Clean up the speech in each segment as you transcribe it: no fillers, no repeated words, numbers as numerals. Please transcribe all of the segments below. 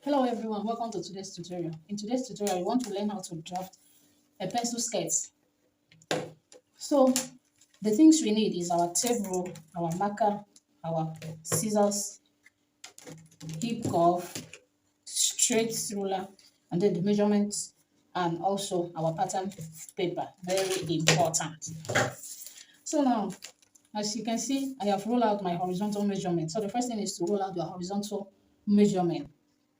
Hello everyone, welcome to today's tutorial. In today's tutorial, we want to learn how to draft a pencil sketch. So the things we need is our tape rule, our marker, our scissors, hip curve, straight ruler, and then the measurements, and also our pattern paper. Very important. So now, as you can see, I have rolled out my horizontal measurement. So the first thing is to roll out your horizontal measurement.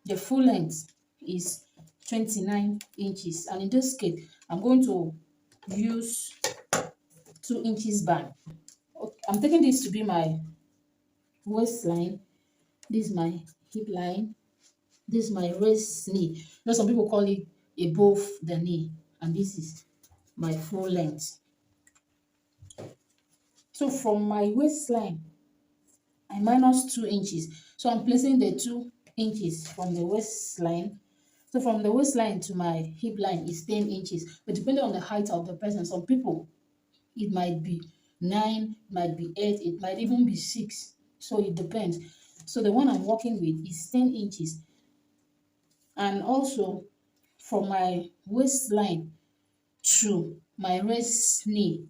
The full length is 29 inches, and in this case I'm going to use 2 inches band. Okay, I'm taking this to be my waistline, this is my hip line, this is my waist knee. You know, some people call it above the knee, and this is my full length. So from my waistline I minus 2 inches, so I'm placing the 2 inches from the waistline. So from the waistline to my hip line is 10 inches. But depending on the height of the person, some people, it might be 9, it might be 8, it might even be 6. So it depends. So the one I'm working with is 10 inches. And also from my waistline to my waist knee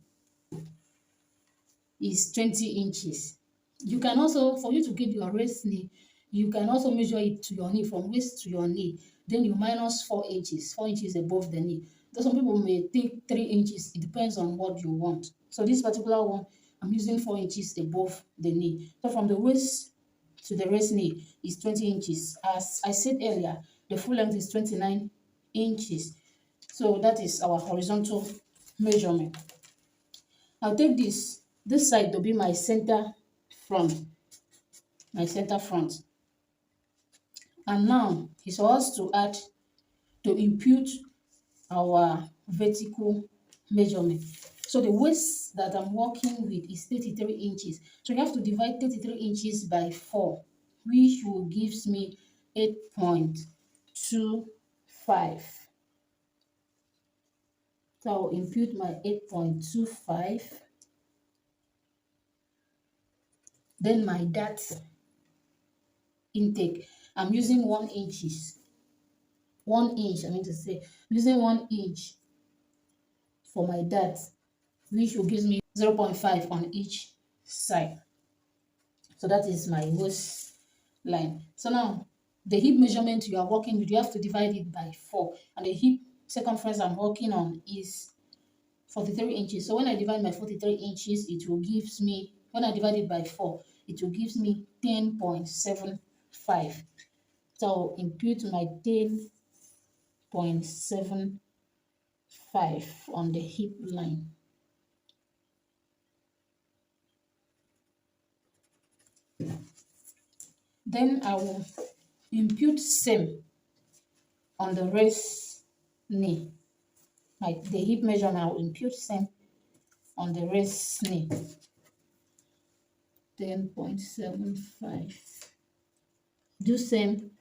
is 20 inches. You can also, for you to get your waist knee, you can also measure it to your knee, from waist to your knee. Then you minus 4 inches, 4 inches above the knee. So some people may take 3 inches. It depends on what you want. So this particular one, I'm using 4 inches above the knee. So from the waist to the waist knee is 20 inches. As I said earlier, the full length is 29 inches. So that is our horizontal measurement. I'll take this side to be my center front. My center front. And now it's for us to add, to impute our vertical measurement. So the waist that I'm working with is 33 inches. So you have to divide 33 inches by 4, which will gives me 8.25. So I'll impute my 8.25. Then my dart intake, I'm using 1 inches. 1 inch, I mean to say, using 1 inch for my dart, which will give me 0.5 on each side. So that is my waistline. So now the hip measurement you are working with, you have to divide it by 4, and the hip circumference I'm working on is 43 inches. So when I divide my 43 inches, it will gives me, when I divide it by 4, it will gives me 10.75. So I'll impute my 10.75 on the hip line. Then I will impute same on the waist knee. Like the hip measurement, I will impute same on the waist knee. 10.75. Do same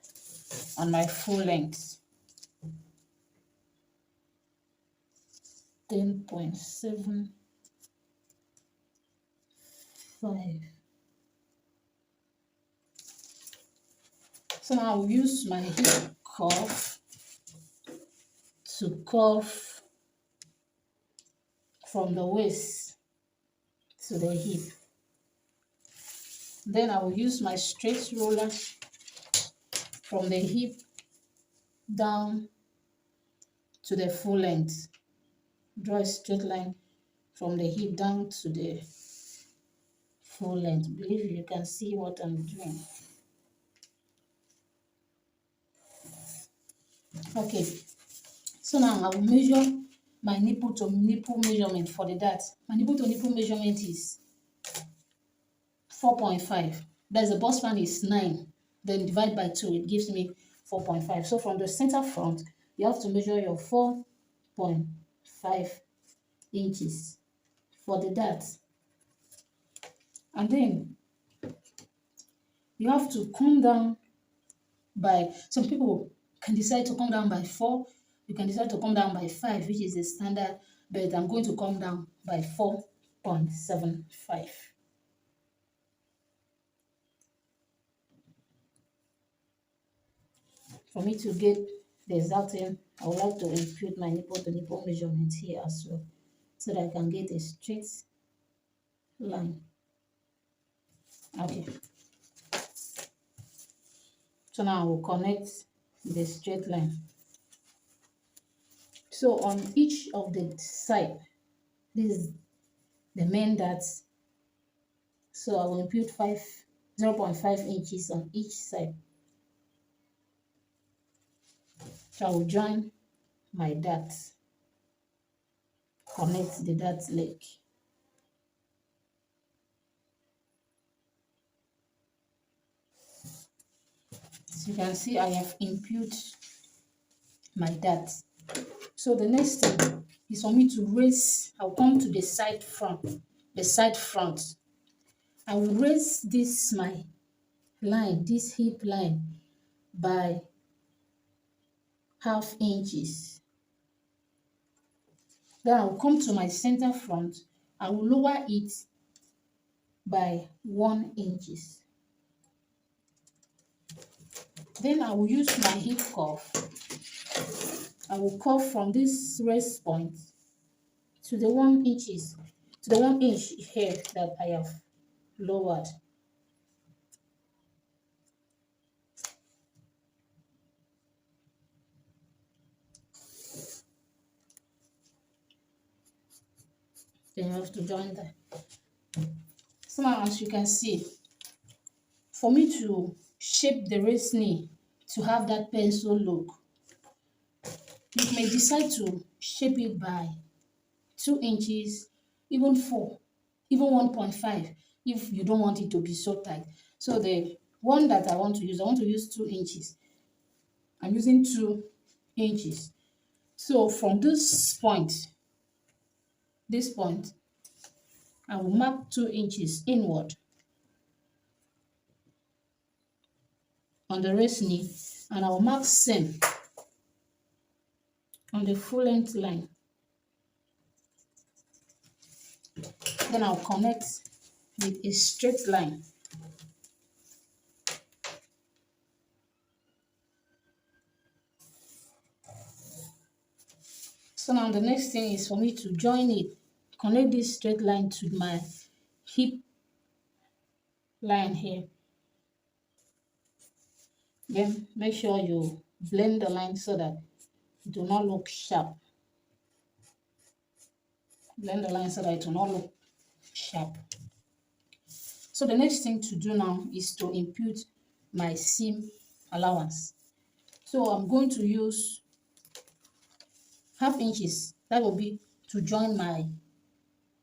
on my full length. 10.75. So now I'll use my hip curve to curve from the waist to the hip. Then I will use my straight ruler from the hip down to the full length. Draw a straight line from the hip down to the full length. I believe you can see what I'm doing. Okay, so now I will measure my nipple to nipple measurement for the dart. My nipple to nipple measurement is 4.5. That's the bust span is 9. Then divide by 2, it gives me 4.5. So from the center front, you have to measure your 4.5 inches for the dart. And then you have to come down by, some people can decide to come down by 4. You can decide to come down by 5, which is the standard, but I'm going to come down by 4.75. For me to get the exact thing, I would like to impute my nipple to nipple measurement here as well, so that I can get a straight line. Okay. So now I will connect the straight line. So on each of the side, this is the main dots. So I will impute 0.5 inches on each side. So I will join my dots, connect the dot leg. So you can see I have impute my dots. So the next thing is for me to raise, I'll come to the side front. I will raise this my line, this hip line, by half inches. Then I'll come to my center front. I will lower it by 1 inches. Then I will use my hip curve. I will curve from this raise point to the 1 inches, to the 1 inch here that I have lowered. Then you have to join that. So now, as you can see, for me to shape the raised knee to have that pencil look, you may decide to shape it by 2 inches, even 4, even 1.5 if you don't want it to be so tight. So the one that I want to use 2 inches. I'm using 2 inches. So from this point, I will mark 2 inches inward on the raised knee, and I will mark same on the full length line. Then I'll connect with a straight line. So now the next thing is for me to join it, connect this straight line to my hip line here. Then make sure you blend the line so that it will not look sharp. Blend the line so that it will not look sharp. So the next thing to do now is to impute my seam allowance. So I'm going to use half inches. That will be to join my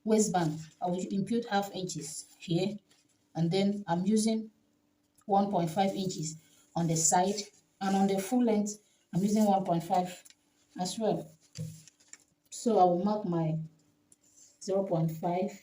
waistband. I will impute half inches here, and then I'm using 1.5 inches on the side, and on the full length I'm using 1.5 as well. So I will mark my 0.5.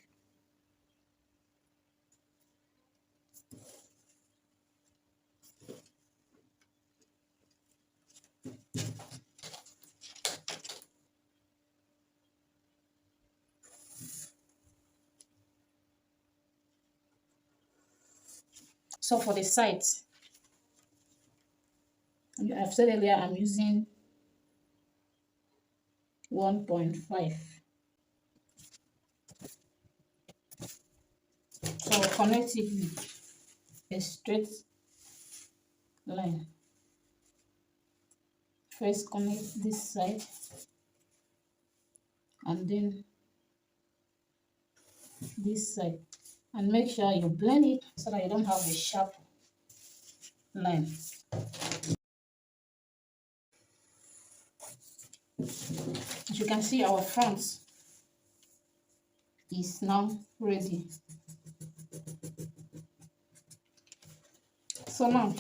So for the sides, I've said earlier I'm using 1.5. So I'll connect it with a straight line. First connect this side, and then this side, and make sure you blend it so that you don't have a sharp line. As you can see, our front is now ready. So now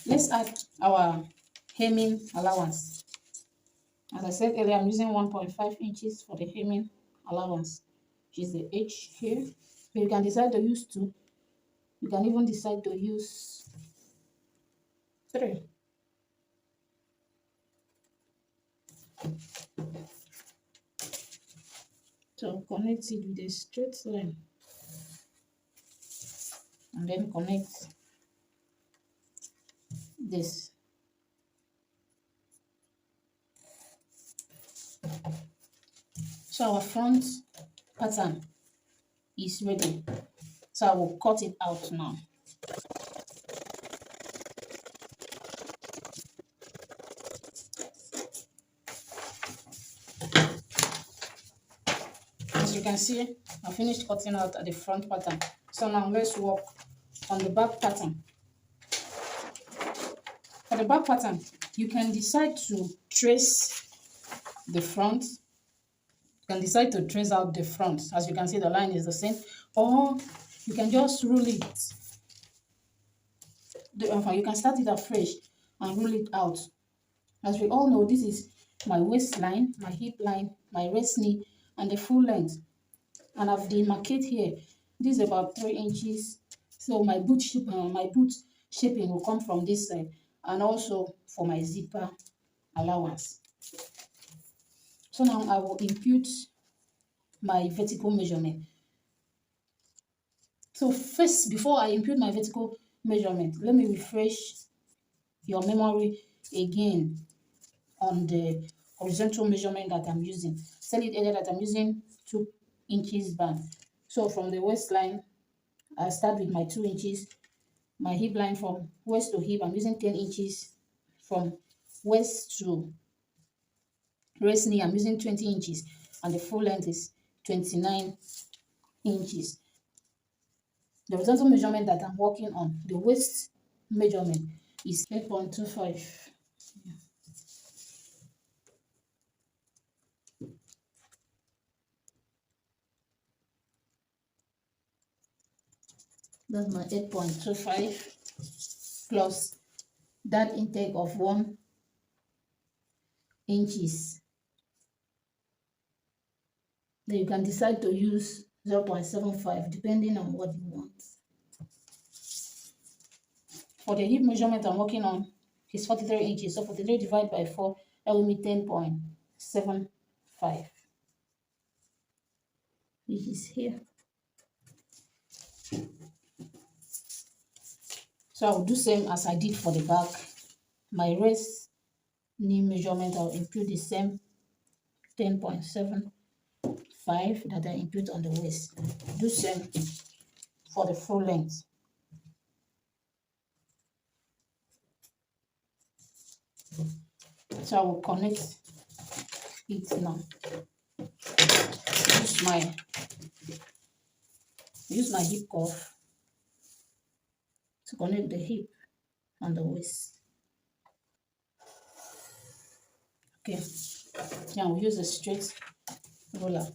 let's add our hemming allowance. As I said earlier, I'm using 1.5 inches for the hemming allowance, which is the H here. But you can decide to use 2. You can even decide to use 3. So connect it with a straight line, and then connect this. So our front pattern is ready. So I will cut it out now. As you can see, I finished cutting out the front pattern. So now let's work on the back pattern. For the back pattern, you can decide to trace the front. You can decide to trace out the front. As you can see, the line is the same. Or you can just rule it. You can start it afresh and rule it out. As we all know, this is my waistline, my hip line, my waist knee, and the full length. And I've demarcated here. This is about 3 inches. So my boot shaping will come from this side, and also for my zipper allowance. So now I will impute my vertical measurement. So first, before I impute my vertical measurement, let me refresh your memory again on the horizontal measurement that I'm using. Said it earlier that I'm using 2 inches band. So from the waistline, I start with my 2 inches. My hip line from waist to hip, I'm using 10 inches. From waist to waist knee, I'm using 20 inches. And the full length is 29 inches. The horizontal measurement that I'm working on, the waist measurement, is 8.25. That's my 8.25 plus that intake of 1 inches. Then you can decide to use 0.75 depending on what you want. For the hip measurement I'm working on is 43 inches. So 43 divided by 4, that will be 10.75, which is here. So I'll do same as I did for the back. My waist knee measurement, I'll impute the same 10.75 that I impute on the waist. Do same for the full length. So I will connect it now. Use my hip cuff to connect the hip and the waist. Okay, now we'll use a straight roller.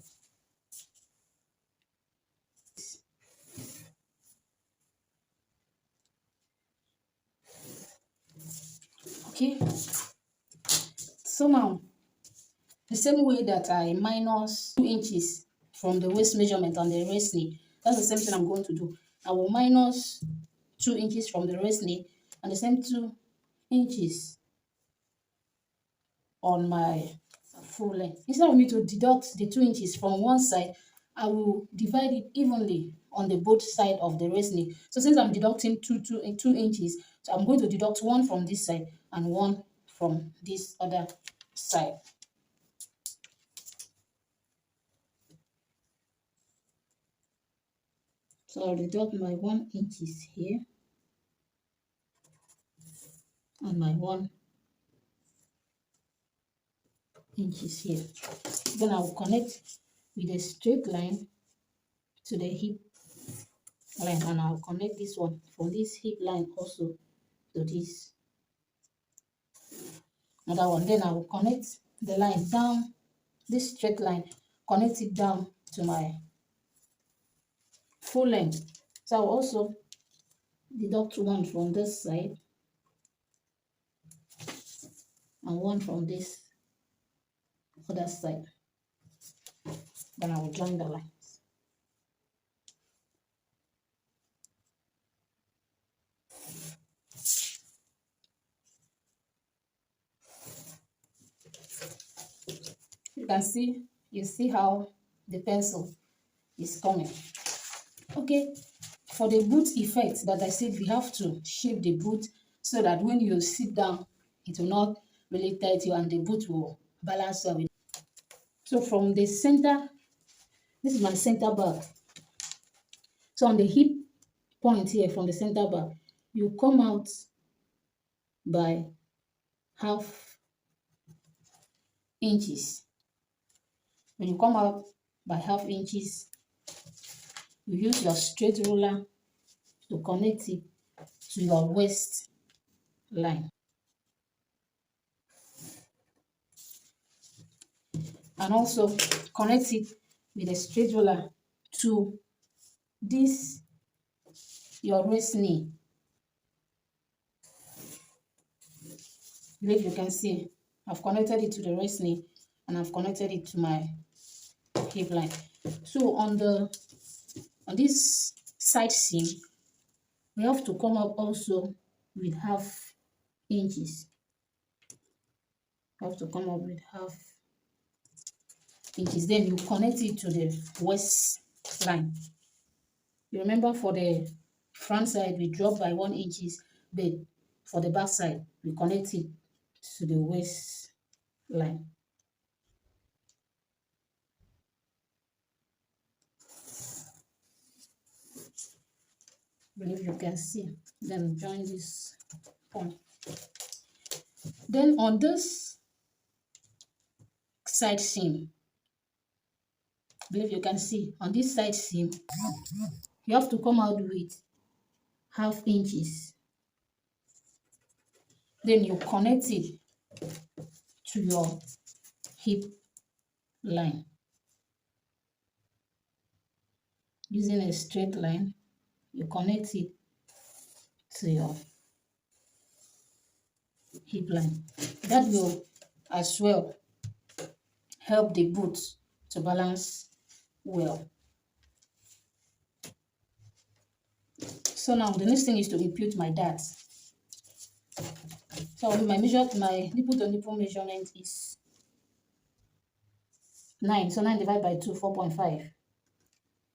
Okay, so now the same way that I minus 2 inches from the waist measurement on the waist knee, that's the same thing I'm going to do. I will minus 2 inches from the waist knee and the same 2 inches on my full length. Instead of me to deduct the 2 inches from one side, I will divide it evenly on the both side of the waist knee. So since I'm deducting 2 inches, so I'm going to deduct 1 from this side and 1 from this other side. So I'll deduct my 1 inches here and my 1 inches here. Then I will connect with a straight line to the hip line, and I'll connect this one from this hip line also to this another one. Then I will connect the line down, this straight line, connect it down to my full length. So I'll also deduct 1 from this side and 1 from this other side. Then I will join the lines. You see how the pencil is coming. Okay, for the boot effect that I said, we have to shape the boot so that when you sit down, it will not really tight you and the boot will balance well with. So from the center, this is my center back. So on the hip point here from the center back, you come out by half inches. When you come out by half inches, you use your straight ruler to connect it to your waist line. And also connect it with a straight ruler to this your waist knee. Believe you can see I've connected it to the waist knee and I've connected it to my hip line. So on this side seam, we have to come up also with half inches. You have to come up with half inches. Then you connect it to the waist line. You remember for the front side we drop by 1 inches, but for the back side we connect it to the waist line. Believe you can see. Then join this point. Then on this side seam, believe you can see on this side seam, you have to come out with half inches. Then you connect it to your hip line using a straight line. You connect it to your hip line. That will as well help the boot to balance well. So now the next thing is to impute my dart. So my nipple to nipple measurement is 9. So 9 divided by 2, 4.5.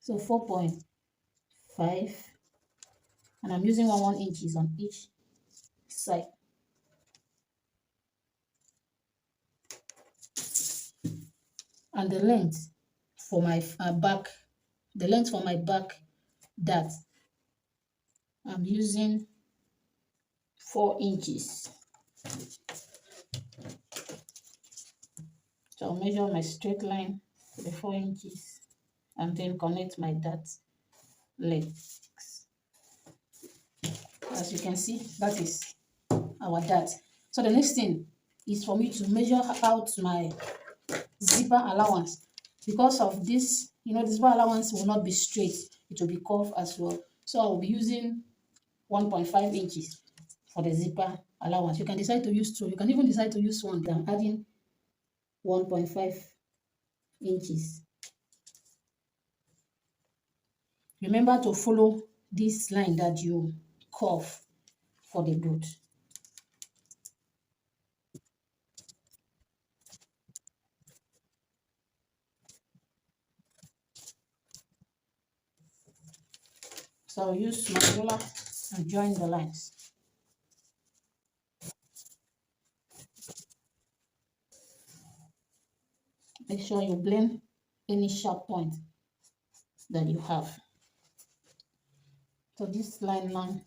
So 4.5, and I'm using 1 inches on each side. And the length for my back, dart, I'm using 4 inches. So I'll measure my straight line to the 4 inches and then connect my dart legs. As you can see, that is our dart. So the next thing is for me to measure out my zipper allowance. Because of this, the zipper allowance will not be straight, it will be curved as well. So I will be using 1.5 inches for the zipper allowance. You can decide to use 2. You can even decide to use 1. I'm adding 1.5 inches. Remember to follow this line that you curve for the boot. So I'll use my ruler and join the lines. Make sure you blend any sharp point that you have. So this line now,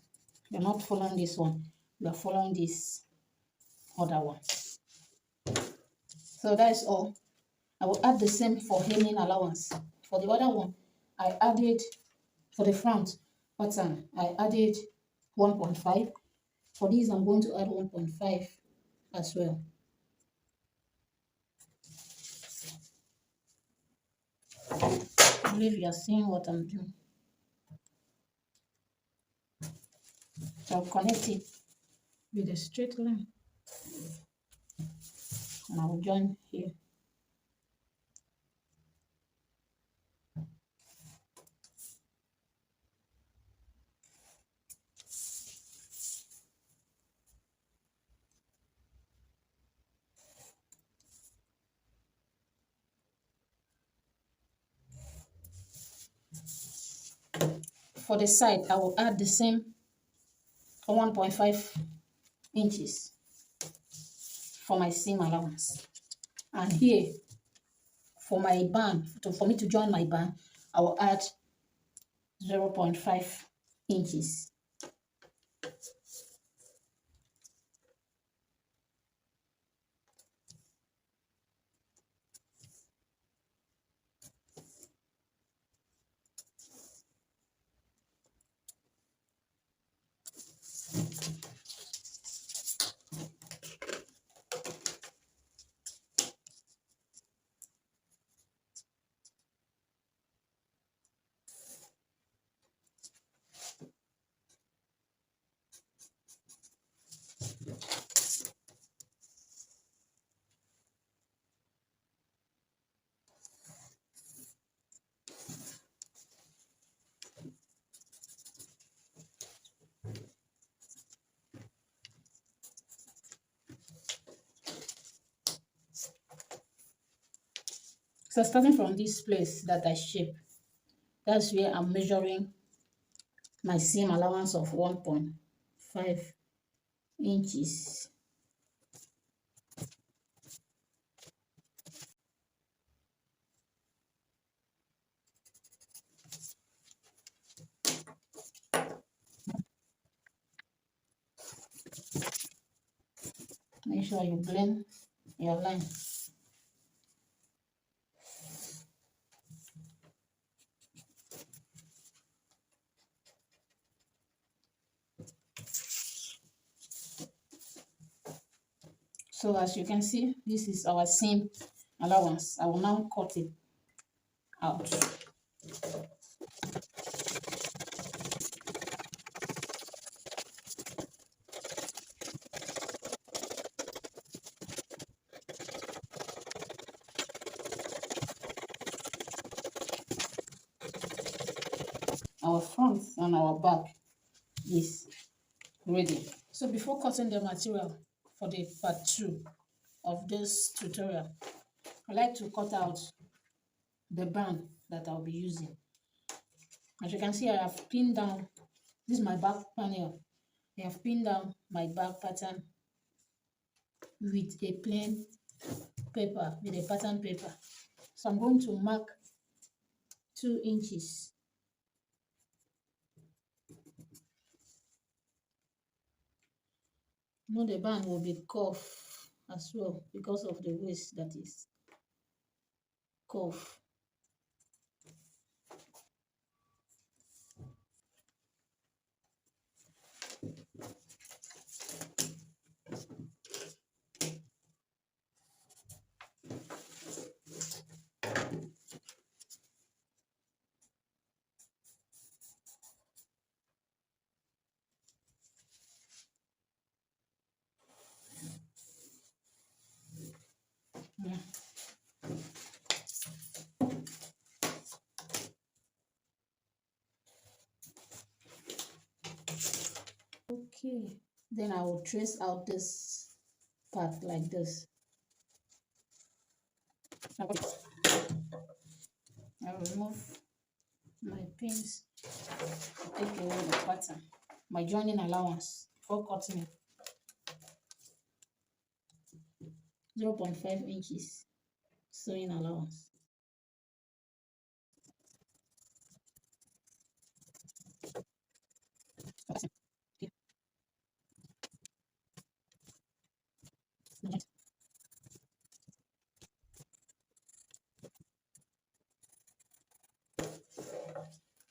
you're not following this one, you are following this other one. So that is all. I will add the same for hemming allowance. For the other one, I added, for the front pattern, I added 1.5. For these, I'm going to add 1.5 as well. I believe you are seeing what I'm doing. So I'll connect it with a straight line. And I will join here. For the side, I will add the same 1.5 inches for my seam allowance. And here, for my band, for me to join my band, I will add 0.5 inches. So starting from this place that I shape, that's where I'm measuring my seam allowance of 1.5 inches. Make sure you blend your line. So as you can see, this is our seam allowance. I will now cut it out. Our front and our back is ready. So before cutting the material for the part 2 of this tutorial, I like to cut out the band that I'll be using. As you can see, I have pinned down, this is my back panel. I have pinned down my back pattern with a plain paper, with a pattern paper. So I'm going to mark 2 inches. Now the band will be curved as well because of the waist that is curved. Yeah. Okay, then I will trace out this part like this. I will remove my pins, take away the pattern, my joining allowance before cutting it. 0.5 inches sewing allowance.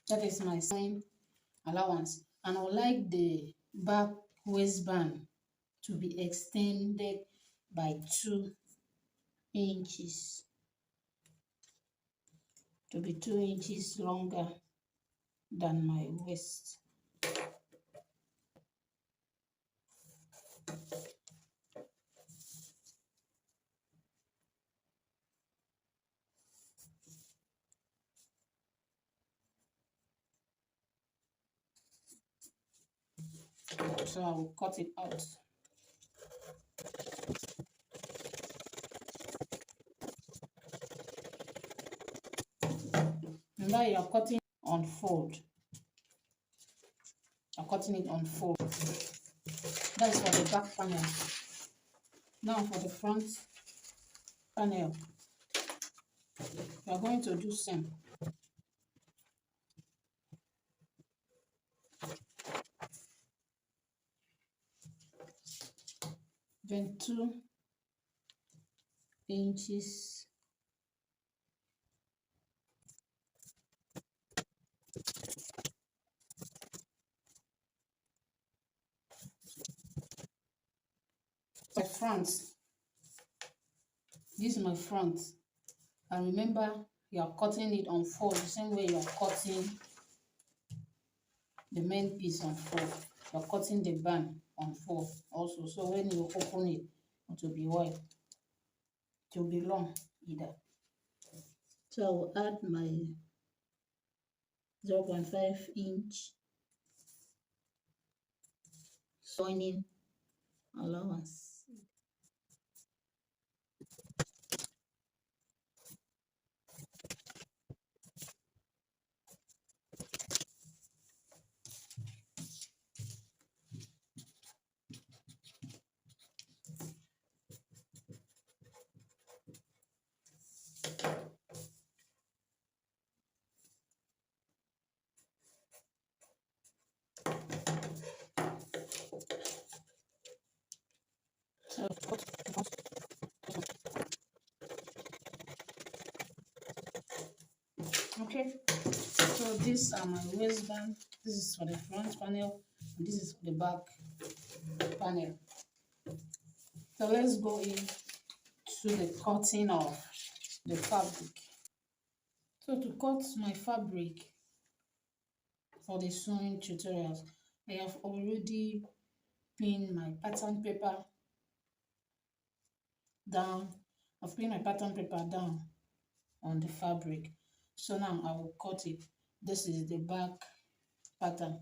That is my sewing allowance, and I would like the back waistband to be extended by 2 inches, to be 2 inches longer than my waist. So I will cut it out. Remember, you are cutting on fold. I'm cutting it on fold. That is for the back panel. Now for the front panel. We are going to do same. Then 2 inches. My front. This is my front. And remember, you are cutting it on 4 the same way you are cutting the main piece on 4. You are cutting the band on 4 also. So when you open it, it will be wide. It will be long either. So I will add my 0.5 inch sewing allowance. So okay, so these are my waistband. This is for the front panel, and this is for the back panel. So let's go in to the cutting of the fabric. So to cut my fabric for the sewing tutorials, I have already pinned my pattern paper down. I've pinned my pattern paper down on the fabric. So now I will cut it. This is the back pattern.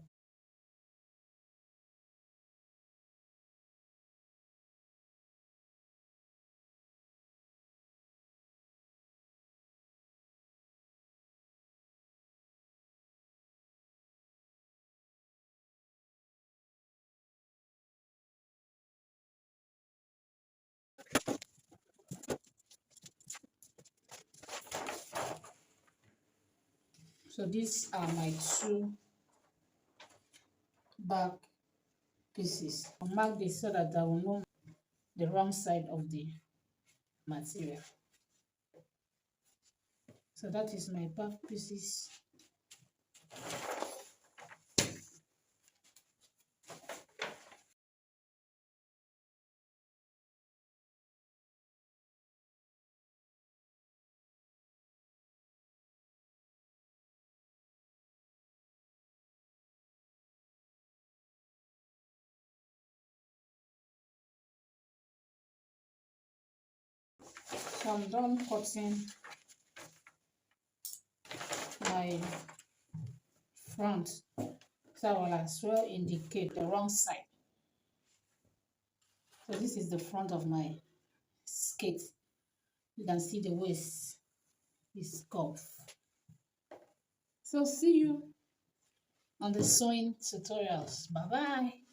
So these are my 2 back pieces. I'll mark this so that I will know the wrong side of the material. So that is my back pieces. So I'm done cutting my front. So I will as well indicate the wrong side. So this is the front of my skirt. You can see the waist is curved. So see you on the sewing tutorials. Bye bye.